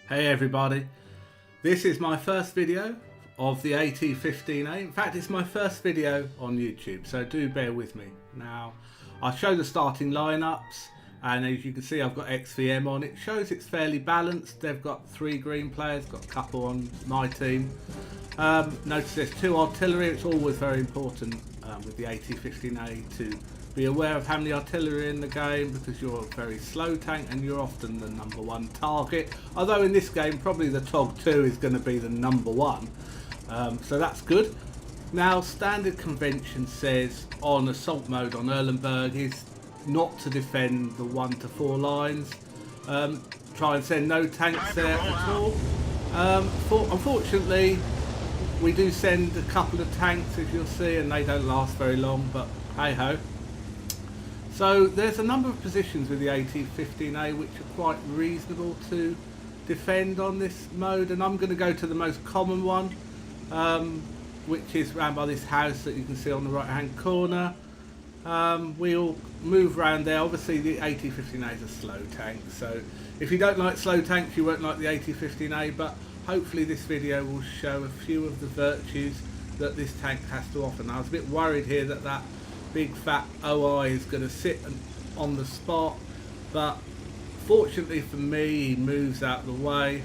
Hey everybody, this is my first video of the AT15A. In fact, it's my first video on YouTube, so do bear with me. Now, I'll show the starting lineups, and as you can see I've got XVM on. It shows it's fairly balanced. They've got 3 green players, got a couple on my team. Notice there's 2 artillery. It's always very important with the AT15A to be aware of how many artillery in the game, because you're a very slow tank and you're often the #1 target. Although in this game probably the TOG2 is going to be the #1, so that's good. Now, standard convention says on assault mode on Erlenberg is not to defend the 1 to 4 lines. Try and send no tanks there at all. Unfortunately, we do send a couple of tanks, as you'll see, and they don't last very long, but hey ho. So there's a number of positions with the AT15A which are quite reasonable to defend on this mode, and I'm going to go to the most common one, which is round by this house that you can see on the right hand corner. We'll move around there. Obviously the AT15A is a slow tank, so if you don't like slow tanks you won't like the AT15A, but hopefully this video will show a few of the virtues that this tank has to offer. Now, I was a bit worried here that that big fat OI is going to sit on the spot, but fortunately for me he moves out of the way.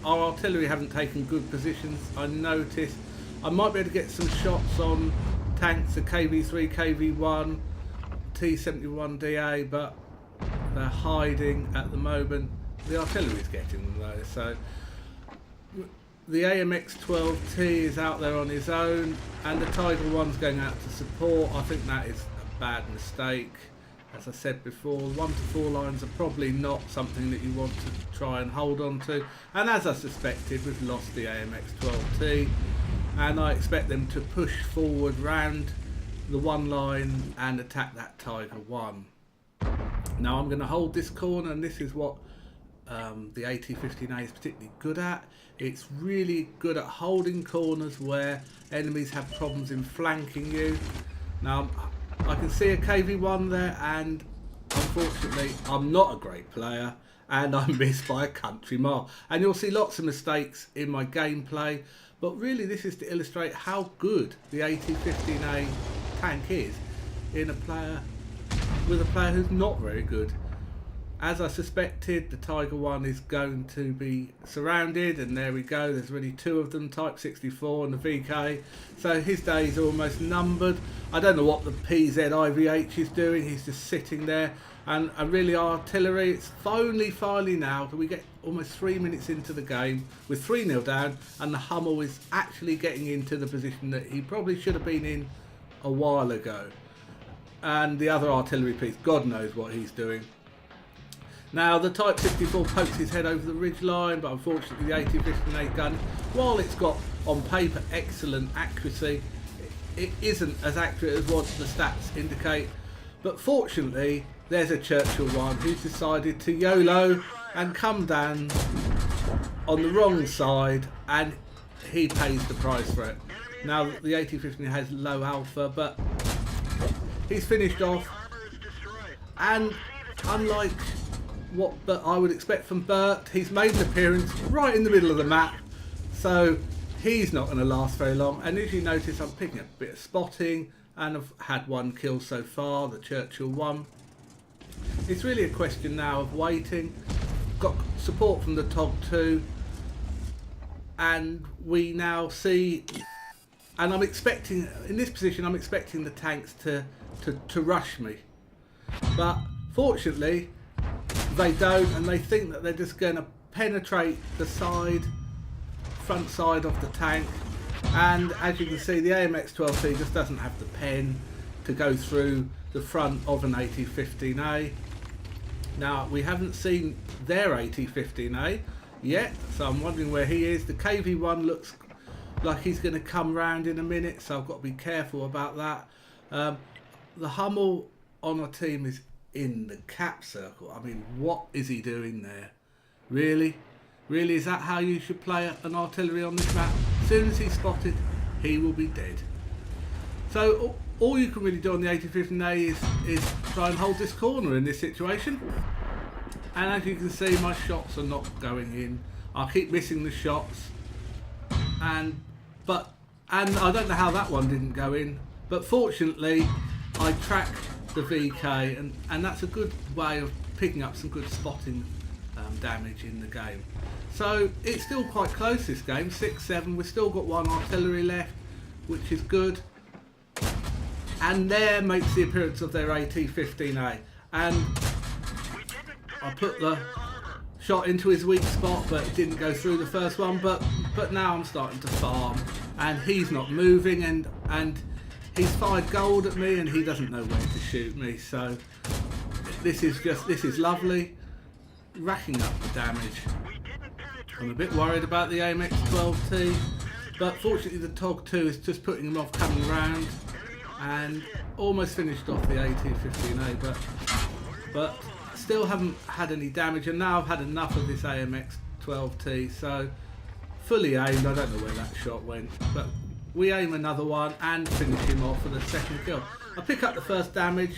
Our artillery haven't taken good positions. I noticed I might be able to get some shots on tanks, the KV3, KV1, T71DA, but they're hiding at the moment. The artillery is getting them though, so the AMX-12T is out there on his own, and the Tiger 1's going out to support. I think that is a bad mistake. As I said before, 1 to 4 lines are probably not something that you want to try and hold on to. And as I suspected, we've lost the AMX-12T, and I expect them to push forward round the 1 line and attack that Tiger 1. Now, I'm going to hold this corner, and this is what the AT15A is particularly good at. It's really good at holding corners where enemies have problems in flanking you. Now, I can see a KV1 there, and unfortunately I'm not a great player and I'm missed by a country mile. And you'll see lots of mistakes in my gameplay, but really this is to illustrate how good the AT15A tank is in with a player who's not very good. As I suspected, the Tiger 1 is going to be surrounded, and there we go, there's really 2 of them, Type 64 and the VK, so his days are almost numbered. I don't know what the PZIVH is doing, he's just sitting there, and really our artillery, it's finally now that we get almost 3 minutes into the game with 3-0 down, and the Hummel is actually getting into the position that he probably should have been in a while ago. And the other artillery piece, God knows what he's doing. Now, the Type 64 pokes his head over the ridge line, but unfortunately the AT15A gun, while it's got on paper excellent accuracy, it isn't as accurate as what the stats indicate. But fortunately there's a Churchill 1 who's decided to YOLO and come down on the wrong side, and he pays the price for it. Now, the AT15A has low alpha, but he's finished off, and unlike what I would expect from Bert, he's made an appearance right in the middle of the map, so he's not going to last very long. And as you notice, I'm picking up a bit of spotting, and I've had 1 kill so far, the Churchill 1. It's really a question now of waiting. Got support from the TOG2, and we now see, and I'm expecting, in this position, I'm expecting the tanks to rush me, but fortunately they don't, and they think that they're just going to penetrate the front side of the tank. And as you can see, the AMX-12C just doesn't have the pen to go through the front of an AT15A. Now, we haven't seen their AT15A yet, so I'm wondering where he is. The KV1 looks like he's going to come round in a minute, so I've got to be careful about that. The Hummel on our team is in the cap circle. I mean, what is he doing there? Really? Really, is that how you should play an artillery on this map? As soon as he's spotted, he will be dead. So all you can really do on the AT15A is try and hold this corner in this situation. And as you can see, my shots are not going in. I keep missing the shots, and I don't know how that one didn't go in. But fortunately, I track the VK, and that's a good way of picking up some good spotting damage in the game. So it's still quite close, this game, 6-7. We've still got one artillery left, which is good. And there makes the appearance of their AT15A. And I put the shot into his weak spot, but it didn't go through the first one. But now I'm starting to farm, and he's not moving, and he's fired gold at me, and he doesn't know where to shoot me. So this is lovely, racking up the damage. I'm a bit worried about the AMX-12T, but fortunately the TOG 2 is just putting him off coming round, and almost finished off the AT15A, but still haven't had any damage. And now I've had enough of this AMX-12T, so fully aimed. I don't know where that shot went, but we aim another one and finish him off for the second kill. I pick up the first damage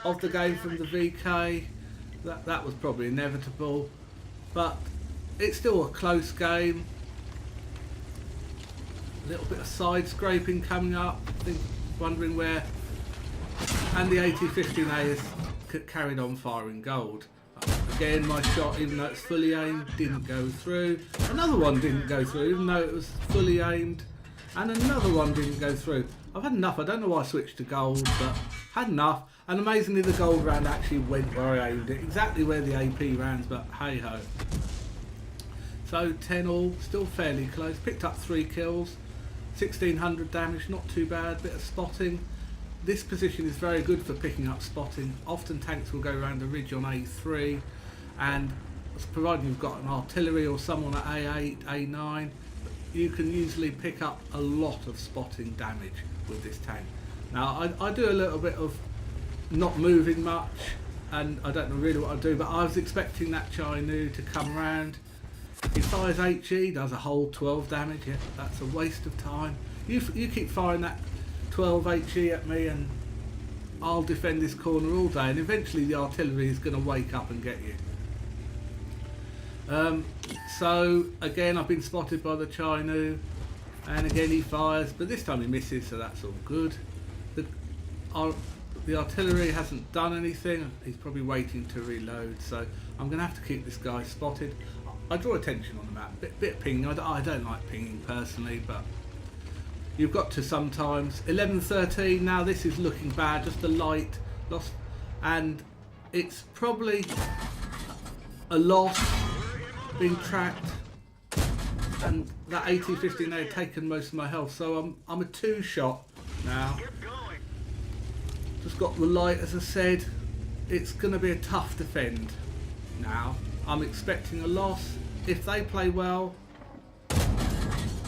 of the game from the VK. That was probably inevitable, but it's still a close game. A little bit of side scraping coming up, wondering where, and the AT15A has carried on firing gold. Again, my shot, even though it's fully aimed, didn't go through. Another one didn't go through, even though it was fully aimed, and another one didn't go through. I've had enough. I don't know why I switched to gold, but had enough. And amazingly, the gold round actually went where I aimed it, exactly where the AP rounds, but hey ho. So 10 all, still fairly close. Picked up 3 kills, 1600 damage, not too bad. Bit of spotting. This position is very good for picking up spotting. Often tanks will go around a ridge on A3, and providing you've got an artillery or someone at A8, A9, you can usually pick up a lot of spotting damage with this tank. Now I do a little bit of not moving much, and I don't know really what I do, but I was expecting that Chinu to come round. He fires HE, does a whole 12 damage. Yeah, that's a waste of time. You keep firing that 12 HE at me, and I'll defend this corner all day, and eventually the artillery is going to wake up and get you. So again, I've been spotted by the Chinu, and again he fires, but this time he misses, so that's all good. The artillery hasn't done anything. He's probably waiting to reload, so I'm going to have to keep this guy spotted. I draw attention on the map, bit of pinging. I don't like pinging personally, but you've got to sometimes. 11-13, now this is looking bad, just a light loss, and it's probably a loss being tracked, and that AT15A had taken most of my health, so I'm a 2-shot now. Just got the light, as I said. It's going to be a tough defend now. I'm expecting a loss if they play well,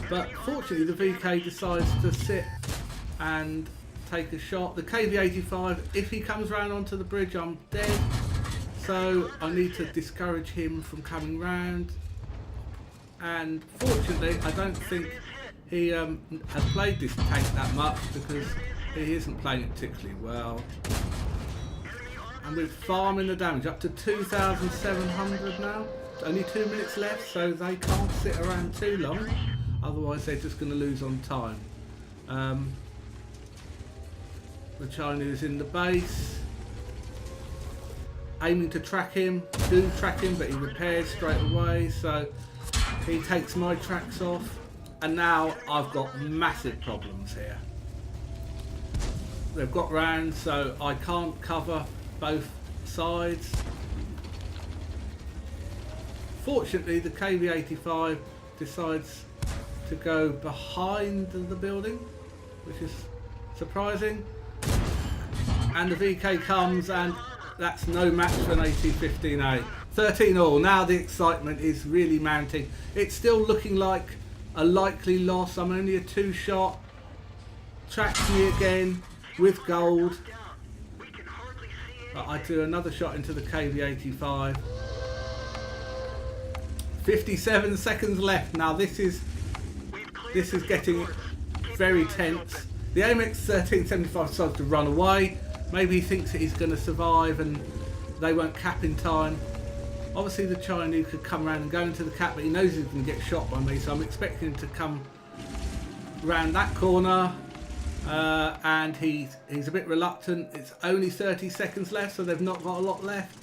but fortunately the VK decides to sit and take a shot. The KV-85, if he comes round onto the bridge, I'm dead, so I need to discourage him from coming round. And fortunately I don't think he has played this tank that much, because he isn't playing it particularly well. And we're farming the damage up to 2,700 now. Only 2 minutes left, so they can't sit around too long, otherwise they're just going to lose on time. The Chinu's in the base, aiming to track him. Do track him, but he repairs straight away, so he takes my tracks off, and now I've got massive problems here. They've got round, so I can't cover both sides. Fortunately, the KV-85 decides to go behind the building, which is surprising. And the VK comes, and that's no match for an AT15A. 13 all. Now the excitement is really mounting. It's still looking like a likely loss. I'm only a 2-shot. Tracks me again with gold. But I do another shot into the KV-85. 57 seconds left. Now this is getting very tense. The AMX 1375 decides to run away. Maybe he thinks that he's going to survive and they won't cap in time. Obviously the Chinese could come around and go into the cap, but he knows he's going to get shot by me, so I'm expecting him to come round that corner. And he's a bit reluctant. It's only 30 seconds left, so they've not got a lot left.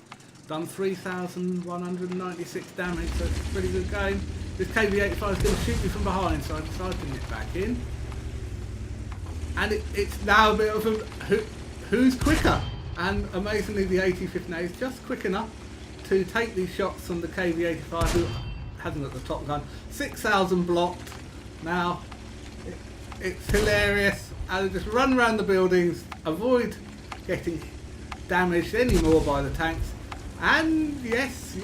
Done 3,196 damage, so it's a pretty good game. This KV-85 is going to shoot me from behind, so I decided to get back in. And it's now a bit of a who's quicker. And amazingly, the AT15A is just quick enough to take these shots from the KV-85, who hasn't got the top gun. 6,000 blocked. Now, it's hilarious. I'll just run around the buildings, avoid getting damaged anymore by the tanks. And yes,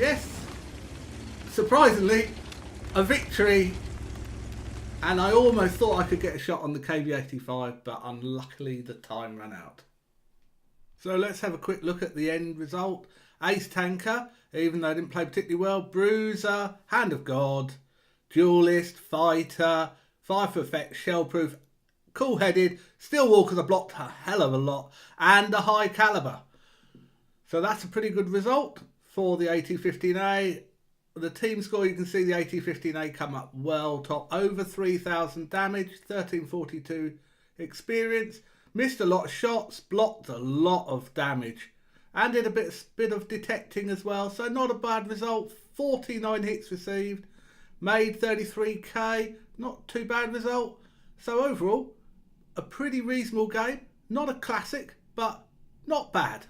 surprisingly, a victory. And I almost thought I could get a shot on the KV-85, but unluckily the time ran out. So let's have a quick look at the end result. Ace Tanker, even though I didn't play particularly well. Bruiser, Hand of God, Duelist, Fighter, Fire for Effect, Shellproof, Cool-Headed, Steel Walkers, I blocked a hell of a lot, and a High Caliber. So that's a pretty good result for the AT15A. The team score, you can see the AT15A come up well top, over 3,000 damage, 1342 experience, missed a lot of shots, blocked a lot of damage, and did a bit of detecting as well, so not a bad result. 49 hits received, made 33k, not too bad result. So overall, a pretty reasonable game, not a classic, but not bad.